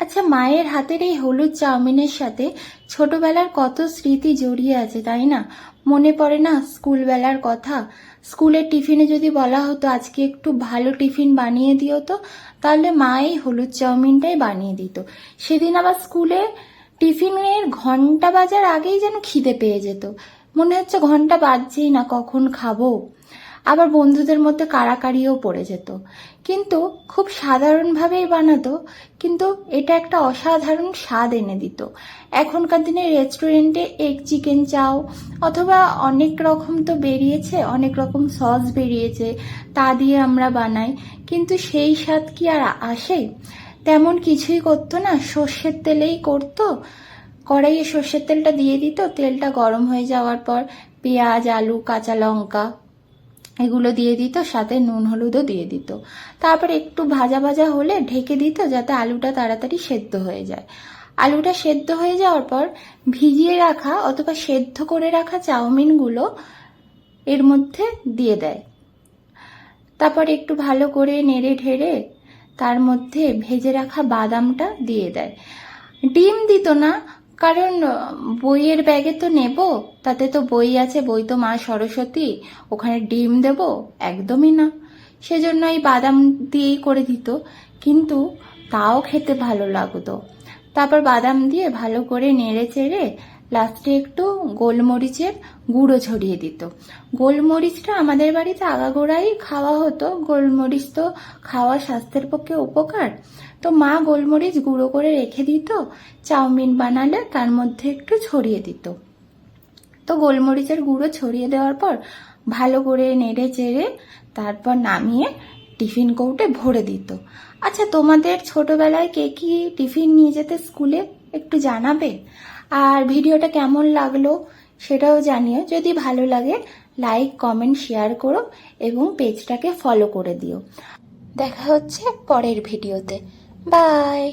আচ্ছা, মায়ের হাতের এই হলুদ চাউমিনের সাথে ছোটবেলার কত স্মৃতি জড়িয়ে আছে, তাই না? মনে পড়ে না স্কুলবেলার কথা? স্কুলের টিফিনে যদি বলা হতো আজকে একটু ভালো টিফিন বানিয়ে দিও তো, তাহলে মা এই হলুদ চাউমিনটাই বানিয়ে দিত। সেদিন আবার স্কুলে টিফিনের ঘন্টা বাজার আগেই যেন খিদে পেয়ে যেত, মনে হচ্ছে ঘন্টা বাজছেই না, কখন খাবো। আবার বন্ধুদের মধ্যে কাড়াকাড়িও পড়ে যেত, কিন্তু খুব সাধারণভাবেই বানাতো, কিন্তু এটা একটা অসাধারণ স্বাদ এনে দিত। এখনকার দিনে রেস্টুরেন্টে এগ চিকেন চাও অথবা অনেক রকম তো বেরিয়েছে, অনেক রকম সস বেরিয়েছে, তা দিয়ে আমরা বানাই, কিন্তু সেই স্বাদ কি আর আসে? তেমন কিছুই করতো না, সর্ষের তেলেই করতো। কড়াইয়ে সর্ষের তেলটা দিয়ে দিত, তেলটা গরম হয়ে যাওয়ার পর পেঁয়াজ, আলু, কাঁচা লঙ্কা এগুলো দিয়ে দিত, সাথে নুন হলুদও দিয়ে দিত। তারপর একটু ভাজা ভাজা হলে ঢেকে দিত, যাতে আলুটা তাড়াতাড়ি সেদ্ধ হয়ে যায়। আলুটা সেদ্ধ হয়ে যাওয়ার পর ভিজিয়ে রাখা অথবা সেদ্ধ করে রাখা চাউমিনগুলো এর মধ্যে দিয়ে দেয়। তারপর একটু ভালো করে নেড়ে ঢেড়ে তার মধ্যে ভেজে রাখা বাদামটা দিয়ে দেয়। ডিম দিত না, কারণ বইয়ের ব্যাগে তো নেব, তাতে তো বই আছে, বই তো মা সরস্বতী, ওখানে ডিম দেব একদমই না। সেজন্য এই বাদাম দিয়েই করে দিত, কিন্তু তাও খেতে ভালো লাগতো। তারপর বাদাম দিয়ে ভালো করে নেড়ে চেড়ে লাস্টে একটু গোলমরিচের গুঁড়ো ছড়িয়ে দিত। গোলমরিচটা আমাদের বাড়িতে আগাগোড়াই খাওয়া হতো, গোলমরিচ তো খাওয়া স্বাস্থ্যের পক্ষে উপকার। তো মা গোলমরিচ গুঁড়ো করে রেখে দিত, চাউমিন বানালে তার মধ্যে একটু ছড়িয়ে দিত। তো গোলমরিচের গুঁড়ো ছড়িয়ে দেওয়ার পর ভালো করে নেড়ে চেড়ে তারপর নামিয়ে টিফিন কৌটে ভরে দিত। আচ্ছা, তোমাদের ছোটবেলায় কে কি টিফিন নিয়ে যেতে স্কুলে, একটু জানাবে? আর ভিডিওটা কেমন লাগলো সেটাও জানিও। যদি ভালো লাগে লাইক, কমেন্ট, শেয়ার করো এবং পেজটাকে ফলো করে দিও। দেখা হচ্ছে পরের ভিডিওতে। বাই।